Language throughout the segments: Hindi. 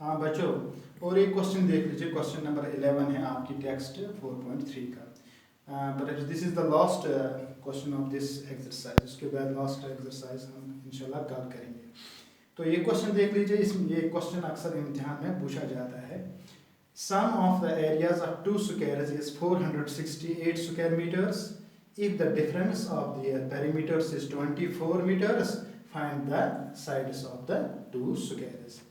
हाँ बच्चों, और एक क्वेश्चन देख लीजिए। क्वेश्चन नंबर 11 है आपकी टेक्स्ट 4.3 का। But this is the last question of this exercise. उसके बाद लास्ट एक्सरसाइज हम इंशाल्लाह कल करेंगे। तो ये क्वेश्चन देख लीजिए। ये क्वेश्चन अक्सर इम्तिहान में पूछा जाता है। Sum of the areas of two squares is 468 square metres. If the difference of the perimeters is 24 metres, find the sides of the two squares.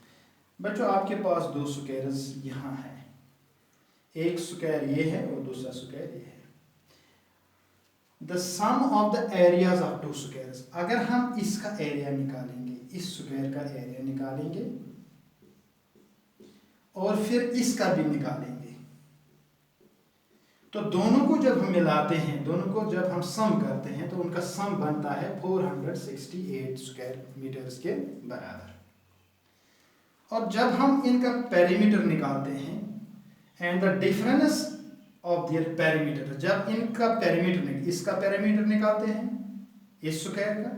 बच्चों, आपके पास दो स्क्वायर्स यहाँ है। एक स्क्वायर ये है और दूसरा स्क्वायर ये है। The sum of the areas of two squares, अगर हम इसका एरिया निकालेंगे, इस स्क्वायर का एरिया निकालेंगे और फिर इसका भी निकालेंगे, तो दोनों को जब हम मिलाते हैं, दोनों को जब हम सम करते हैं, तो उनका सम बनता है 468 स्क्वायर मीटर्स के बराबर। और जब हम इनका पेरीमीटर निकालते हैं, and the difference of their perimeter, जब इनका पेरीमीटर, इसका पेरीमीटर निकालते हैं इस स्क्वायर का,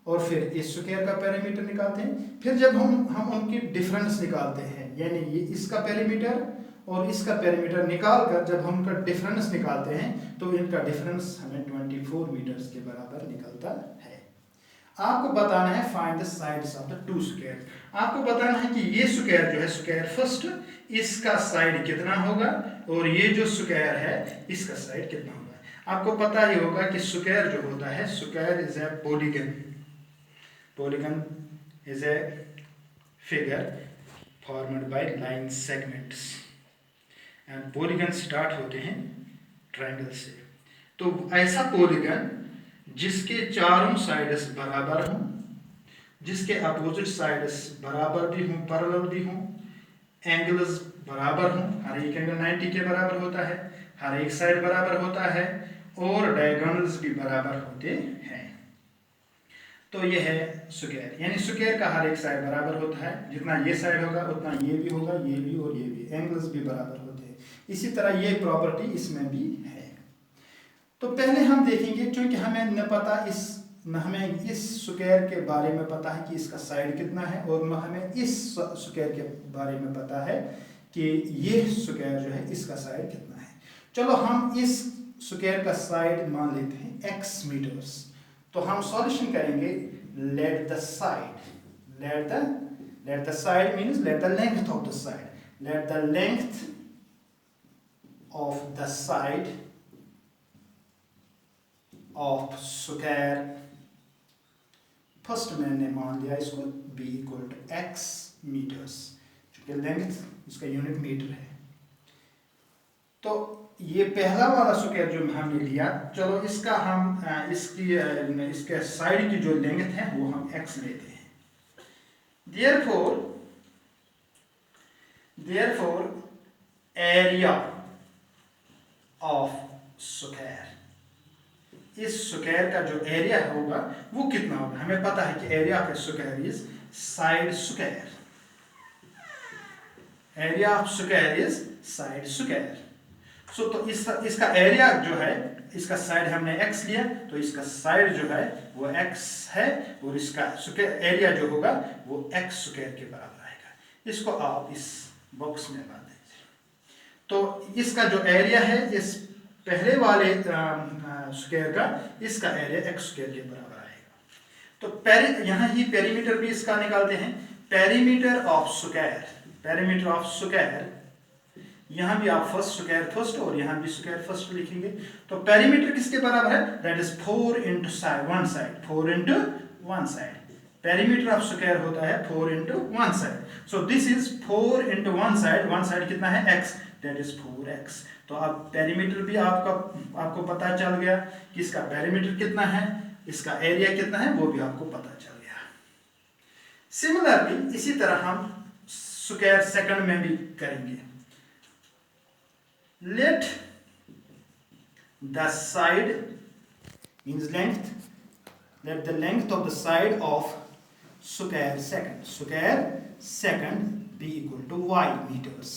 और फिर इस स्क्वायर का पेरीमीटर निकालते हैं, फिर जब हम उनकी डिफरेंस निकालते हैं, यानी ये इसका पेरीमीटर और इसका पेरीमीटर निकाल कर जब हम उनका डिफरेंस निकालते हैं, तो इनका डिफरेंस हमें 24 मीटर्स के बराबर निकलता है। आपको बताना है find the sides of the to square. आपको बताना है कि ये स्क्वायर जो है, स्क्वायर फर्स्ट, इसका साइड कितना होगा और ये जो स्क्वायर है इसका साइड कितना होगा। आपको पता ही होगा कि स्क्वायर जो होता है, square is a polygon. Polygon is a figure formed by line segments, and polygon start होते हैं ट्रायंगल से। तो ऐसा पॉलीगन जिसके चारों साइड्स बराबर हों, जिसके अपोजिट साइड्स बराबर भी हों, पैरेलल भी हों, एंगल्स बराबर हों, हर एक एंगल 90 के बराबर होता है, हर एक साइड बराबर होता है, और डायगोनल्स भी बराबर होते हैं। तो ये है स्क्वायर, यानी स्क्वायर का हर एक साइड बराबर होता है। जितना ये साइड होगा उतना ये भी होगा, ये भी और ये भी, एंगल्स भी बराबर होते हैं। इसी तरह ये प्रॉपर्टी इसमें भी है। तो पहले हम देखेंगे, क्योंकि हमें न पता हमें इस स्क्वायर के बारे में पता है कि इसका साइड कितना है, और हमें इस स्क्वायर के बारे में पता है कि ये स्क्वायर जो है इसका साइड कितना है। चलो हम इस स्क्वायर का साइड मान लेते हैं x मीटर्स। तो हम सॉल्यूशन करेंगे, let the side, let the side means let the length of the side, let the length of the side of square. First मैंने मान लिया इसको b equal to x metres, क्योंकि लेंथ इसका यूनिट मीटर है। तो ये पहला वाला स्क्वायर जो हमने लिया, चलो इसका हम इसके साइड की जो लेंथ है वो हम x लेते हैं। therefore एरिया ऑफ स्क्वायर, इस स्क्वायर का जो एरिया होगा वो कितना होगा। हमें पता है कि area of square is side square, area of square is side square. So तो इसका एरिया जो है, इसका साइड हमने x लिया, तो इसका साइड जो है वो x है, और इसका स्क्वायर एरिया जो होगा वो x स्क्वायर के बराबर आएगा। इसको आप इस बॉक्स में बांध दीजिए। तो इसका जो एरिया है इस पहले वाले स्क्वायर का, इसका एरिया x स्क्वायर के बराबर आएगा। तो यहाँ ही पेरीमीटर भी इसका निकालते हैं। Perimeter of square, perimeter of square, यहाँ भी आप फर्स्ट स्क्वायर फर्स्ट और यहाँ भी स्क्वायर फर्स्ट लिखेंगे। तो पेरीमीटर किसके बराबर है, that is 4 into side, one side, 4 into one side. Perimeter of square होता है 4 into one side. So this is 4 into one side कितना है x, दैट इज 4x। तो अब पेरीमीटर भी आपको पता चल गया कि इसका पेरीमीटर कितना है, इसका एरिया कितना है, वो भी आपको पता चल गया। सिमिलरली इसी तरह हम स्क्वायर सेकंड में भी करेंगे। Let the side means length, let the length of the side of square second be equal to y meters.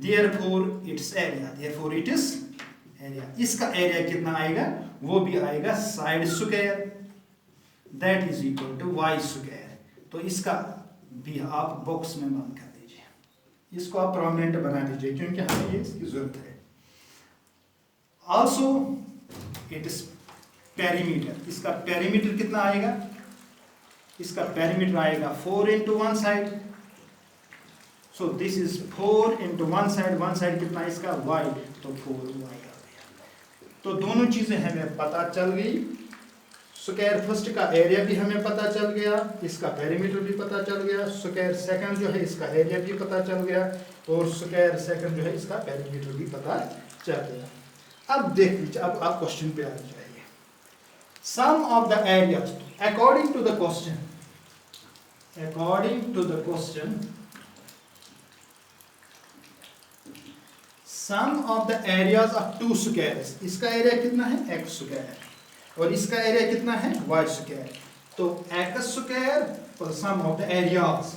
Therefore its area, therefore it is area. इसका एरिया कितना आएगा, वो भी आएगा side square, that is equal to y square. तो इसका भी आप बॉक्स में बंद कर दीजिए। इसको आप प्रोमिनेंट बना दीजिए क्योंकि हमें ये इसकी जरूरत है। ऑल्सो इट इज पेरीमीटर, इसका पेरीमीटर कितना आएगा, इसका पेरीमीटर आएगा 4 into 1 side, so this is 4 into 1 side कितना इसका y, तो 4y आ गया। तो दोनों चीजें हमें पता चल गई, स्क्वायर फर्स्ट का एरिया भी हमें पता चल गया, इसका पेरीमीटर भी पता चल गया, स्क्वायर सेकंड जो है इसका एरिया भी पता चल गया, और स्क्वायर सेकंड जो है इसका पेरीमीटर भी पता चल गया। अब देख लीजिए, अब आप क्वेश्चन पे आ जाइए। Sum of the areas according to the question, according to the question sum of the areas of two squares, इसका एरिया कितना है x स्क्वायर और इसका एरिया कितना है y स्क्वायर, तो x square plus sum of the areas,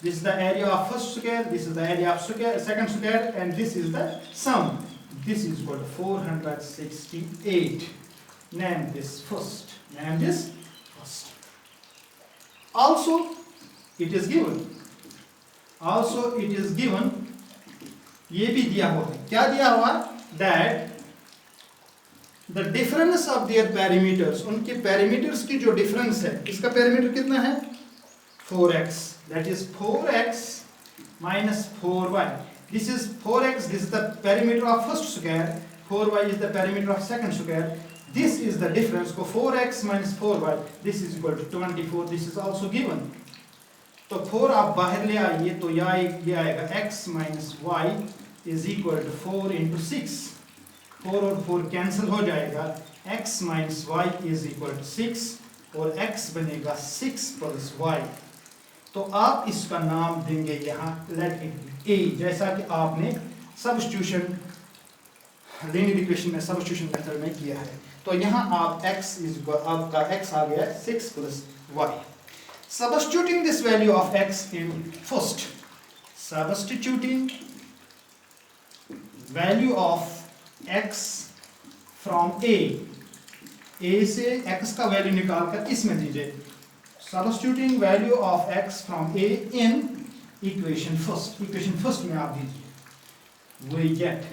this is the area of first square, this is the area of square second square and this is the sum, this is equal to 468. Name this first, name this first. Also it is given, also it is given, ये भी दिया हुआ है, क्या दिया हुआ, that the difference of their perimeters, उनके perimeters की जो difference है, इसका perimeter कितना है 4x, that is 4x minus 4y. This is 4x, this is the perimeter of first square, 4y is the perimeter of second square, this is the difference, so 4x minus 4y, this is equal to 24, this is also given. तो 4 आप बाहर ले आइए तो ये आएगा x minus y is equal to 4 into 6, 4 और 4 कैंसिल हो जाएगा, x minus y is equal to 6 और x बनेगा 6 plus y। तो आप इसका नाम देंगे यहाँ लेट इट ए, जैसा कि आपने सब्स्टिट्यूशन लीनियर इक्वेशन में सब्स्टिट्यूशन मेथड में किया है। तो यहाँ आप x इज आपका x आ गया 6 plus y। Substituting this value of x in first, substituting value of x from a से x का वैल्यू निकाल कर इसमें दीजिए। Substituting value of x from a in equation first में आप दीजिए, we get,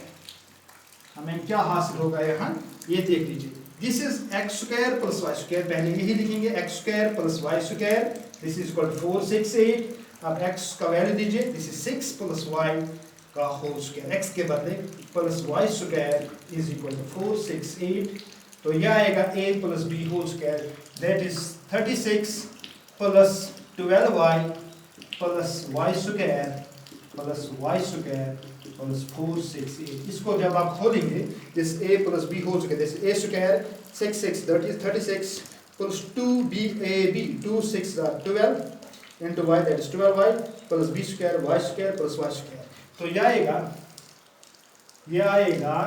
हमें क्या हासिल होगा यहाँ, ये देख लीजिए, this is x square plus y square, पहले यही लिखेंगे x square plus y square, this is equal to 468, अब x का वैल्यू दीजिए, this is 6 plus y का होल स्क्वायर, x के बदले plus y square is equal to 468, तो यह आएगा a plus b whole square, that is 36 plus 12y plus y square plus y square plus 468, इसको जब आप खोलेंगे, this a plus b whole square, this a square 6 that is 36 plus 2b 2 6 12 into y, that is 12y plus b square y square plus y square, तो यह आएगा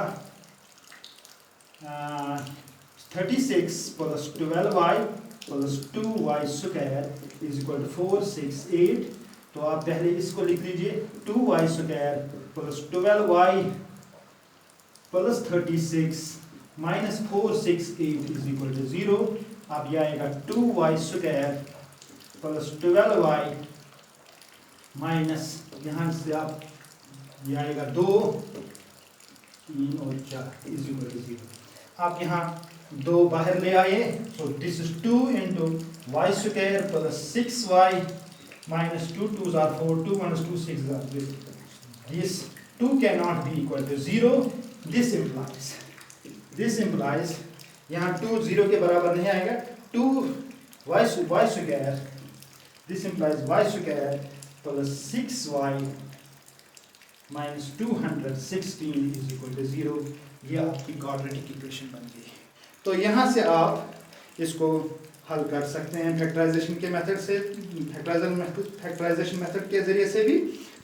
36 plus 12y plus 2y square is equal to 468, तो आप पहले इसको लिख लीजिए, 2y square plus 12y plus 36 minus 468 is equal to 0, अब यह आएगा 2y square plus 12y minus, यहाँ से आप यह आएगा 2 3 और 4 is equal to 0, आप यहाँ 2 बाहर ले आए, so this is 2 into y square plus 6y minus 2 2s are 4, 2 minus 2 6 are 3, this 2 cannot be equal to 0, this implies यहाँ 2 0 के बराबर नहीं आएगा, 2 y square, this implies y square plus 6y minus 216 is equal to 0, ये आपकी क्वाड्रेटिक इक्वेशन बन गई। तो यहाँ से आप इसको हल कर सकते हैं फैक्टराइजेशन के मेथड से, फैक्टराइजेशन मेथड के ज़रिए से भी,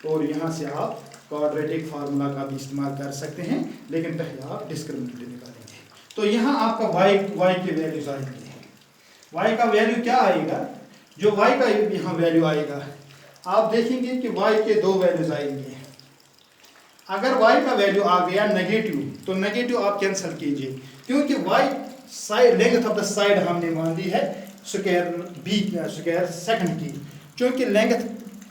और यहाँ से आप क्वाड्रेटिक फार्मूला का भी इस्तेमाल कर सकते हैं, लेकिन पहले आप डिस्क्रिमिनेंट निकालेंगे। तो यहाँ आपका y के वैल्यूज आएंगे, y का वैल्यू क्या आएगा, जो y का यहाँ वैल्यू आएगा, आप देखेंगे कि y के 2 वैल्यूज आएंगे। अगर y का वैल्यू आ गया नेगेटिव, तो नेगेटिव आप कैंसिल कीजिए, क्योंकि y side length of the side हमने मान ली है स्क्वायर b स्क्वायर सेकंड की, क्योंकि लेंथ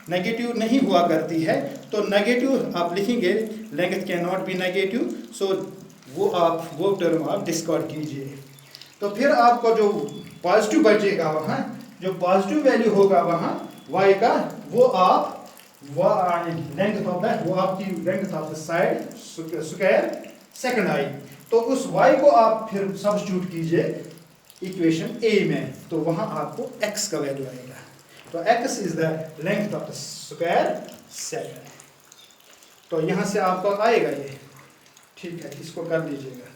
नेगेटिव नहीं हुआ करती है, तो नेगेटिव आप लिखेंगे length can not be negative, so वो टर्म आप डिस्कार्ड कीजिए। तो फिर आपको जो पॉजिटिव बचेगा वहाँ, जो पॉजिटिव वैल्यू होगा वहाँ y का, वो आप लेंथ ऑफ द, वो आपकी length of the side square second I, तो उस y को आप फिर सब्स्टिट्यूट कीजिए इक्वेशन ए में, तो वहाँ आपको x का वैल्यू आएगा। तो x is the length of the square second. तो यहाँ से आपको आएगा ये, ठीक है, इसको कर लीजिएगा।